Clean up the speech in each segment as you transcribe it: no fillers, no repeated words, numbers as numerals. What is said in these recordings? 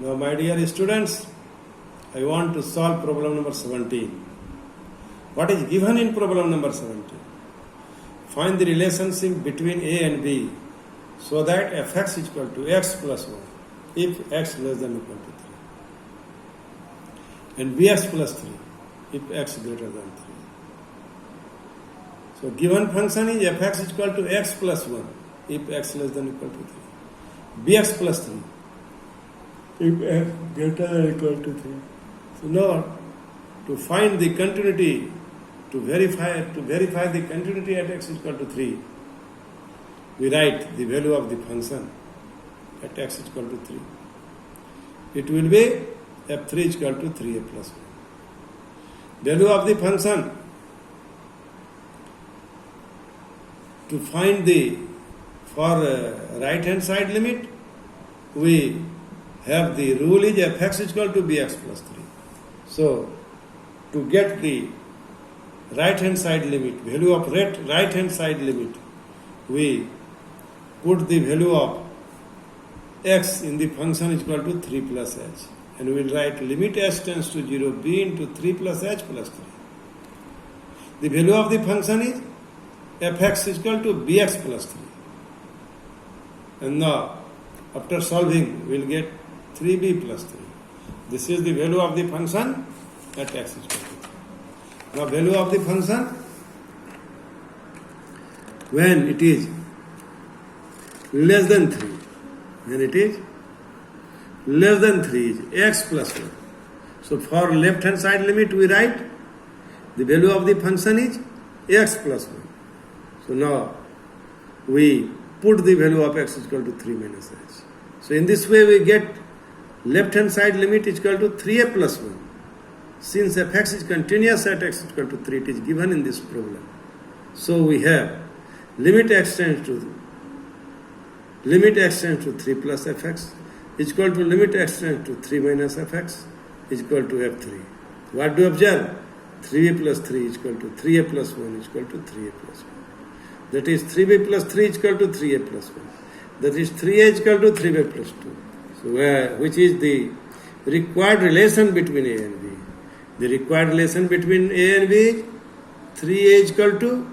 Now, my dear students, I want to solve problem number 17. What is given in problem number 17? Find the relationship between A and B so that fx is equal to x plus 1 if x less than or equal to 3 and bx plus 3 if x greater than 3. So given function is fx is equal to x plus 1 if x less than or equal to 3, bx plus 3 if x greater than or equal to 3. So now to find the continuity, to verify the continuity at x is equal to 3, we write the value of the function at x is equal to 3. It will be f3 is equal to 3a plus 1. Value of the function to find the for right hand side limit, we have the rule is fx is equal to bx plus 3. So to get the right hand side limit, value of right hand side limit, we put the value of x in the function is equal to 3 plus h, and we will write limit h tends to 0 b into 3 plus h plus 3. The value of the function is fx is equal to bx plus 3. And now after solving we will get 3b plus 3. This is the value of the function at x is equal to 3. Now value of the function when it is less than 3. When it is less than 3 is x plus 1. So for left hand side limit we write the value of the function is x plus 1. So now we put the value of x is equal to 3 minus h. So in this way we get left hand side limit is equal to 3a plus 1. Since fx is continuous at x is equal to 3, it is given in this problem. So we have limit x tends to 3 plus fx is equal to limit x tends to 3 minus fx is equal to f3. What do you observe? 3b plus 3 is equal to 3a plus 1 is equal to 3a plus 1. That is 3b plus 3 is equal to 3a plus 1. That is 3a is equal to 3b plus 2. So which is the required relation between A and B? The required relation between A and B is 3a is equal to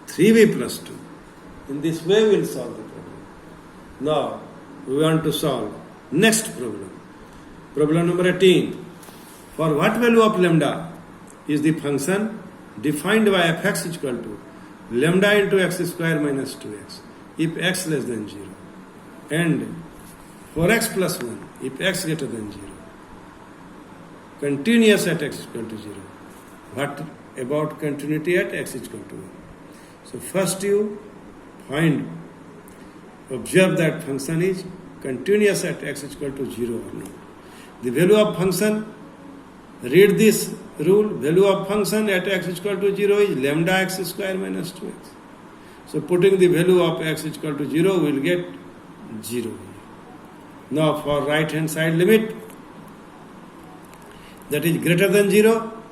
3b plus 2. In this way we will solve the problem. Now we want to solve next problem. Problem number 18. For what value of lambda is the function defined by fx is equal to lambda into x square minus 2x if x less than 0 and for x plus 1 if x greater than 0. Continuous at x is equal to 0. What about continuity at x is equal to 1? So first you observe that function is continuous at x is equal to 0 or no. The value of function, read this rule, value of function at x is equal to 0 is lambda x square minus 2x. So putting the value of x is equal to 0, we will get 0. Now for right hand side limit, that is greater than 0,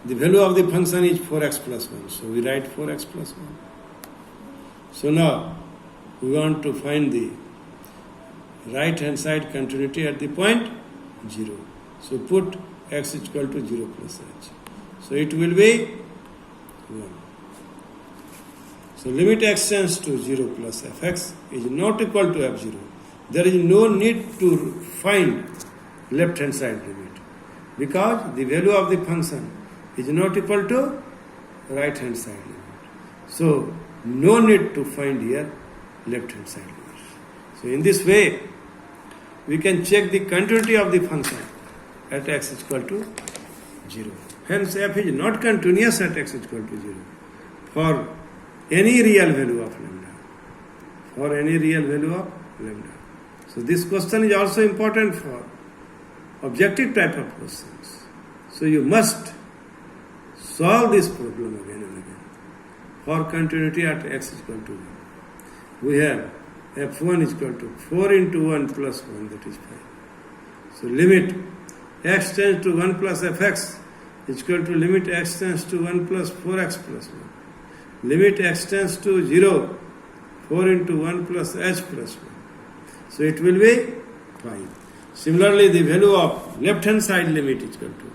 the value of the function is 4x plus 1. So we write 4x plus 1. So now we want to find the right hand side continuity at the point 0. So put x is equal to 0 plus h. So it will be 1. So limit x tends to 0 plus fx is not equal to f0. There is no need to find left hand side limit because the value of the function is not equal to right hand side limit. So no need to find here left hand side limit. So in this way we can check the continuity of the function at x is equal to 0. Hence f is not continuous at x is equal to 0 for any real value of lambda. For any real value of lambda. So this question is also important for objective type of questions. So you must solve this problem again and again. For continuity at x is equal to 1. We have f1 is equal to 4 into 1 plus 1, that is 5. So limit x tends to 1 plus fx is equal to limit x tends to 1 plus 4x plus 1. Limit x tends to 0, 4 into 1 plus h plus 1. So it will be 5. Similarly, the value of left hand side limit is equal to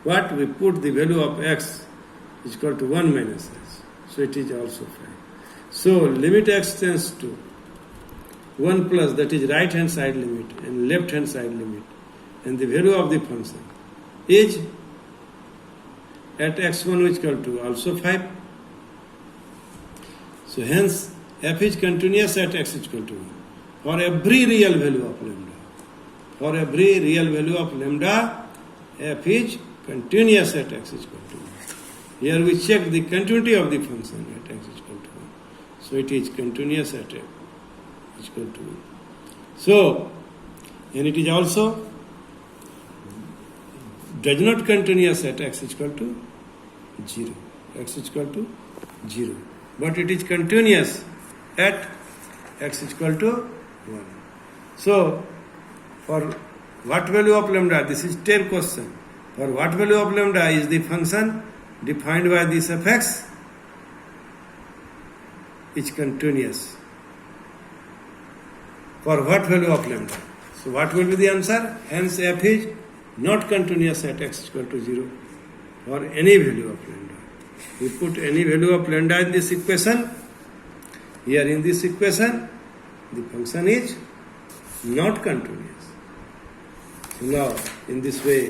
what? We put the value of x is equal to 1 minus h. So it is also 5. So limit x tends to 1 plus, that is right hand side limit and left hand side limit, and the value of the function is at x1 is equal to also 5. So hence f is continuous at x is equal to 1 for every real value of lambda. For every real value of lambda, f is continuous at x is equal to 1. Here we check the continuity of the function at x is equal to 1. So it is continuous at x is equal to 1. So, and it is also does not continuous at x is equal to 0. X is equal to 0. But it is continuous at x is equal to 1. So, for what value of lambda? This is 10 question. For what value of lambda is the function defined by this fx is continuous? For what value of lambda? So what will be the answer? Hence f is not continuous at x is equal to 0 for any value of lambda. We put any value of lambda in this equation. Here in this equation, the function is not continuous. So now, in this way,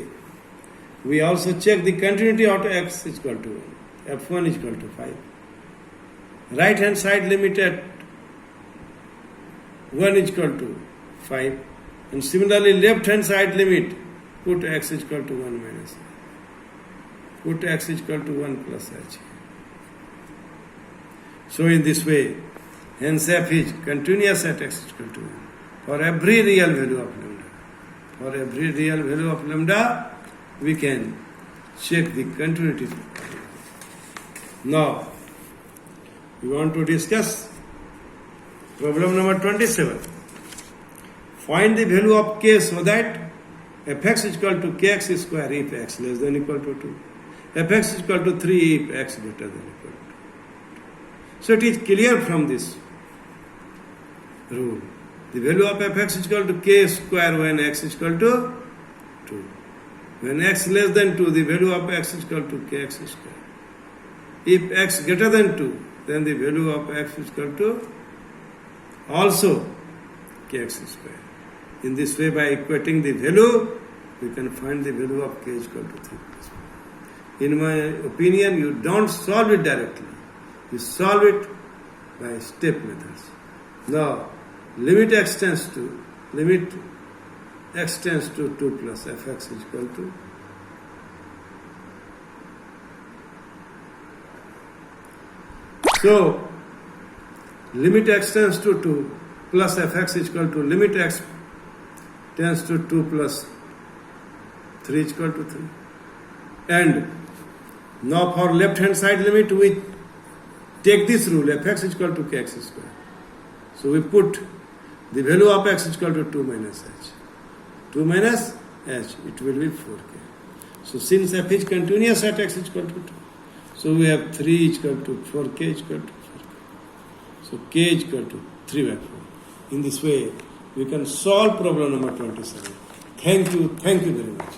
we also check the continuity of x is equal to 1. f1 is equal to 5. Right hand side limit at 1 is equal to 5. And similarly, left hand side limit, put x is equal to 1 minus h. Put x is equal to 1 plus h. So in this way, hence f is continuous at x is equal to 1 for every real value of lambda. For every real value of lambda, we can check the continuity. Now, we want to discuss problem number 27. Find the value of k so that fx is equal to kx square if x less than equal to 2. Fx is equal to 3 if x greater than equal to 2. So it is clear from this rule. The value of fx is equal to k square when x is equal to 2. When x less than 2, the value of x is equal to kx square. If x greater than 2, then the value of x is equal to also kx square. In this way, by equating the value, we can find the value of k is equal to 3 plus 1. In my opinion, you don't solve it directly. You solve it by step methods. Now, limit x tends to 2 plus fx is equal to so limit x tends to 2 plus fx is equal to limit x tends to 2 plus 3 is equal to 3. And now for left hand side limit we take this rule fx is equal to kx square. So we put the value of x is equal to 2 minus h. 2 minus h, it will be 4k. So since f is continuous at x is equal to 2, so we have 3 is equal to 4k is equal to 4k. So k is equal to 3 by 4. In this way, we can solve problem number 27. Thank you very much.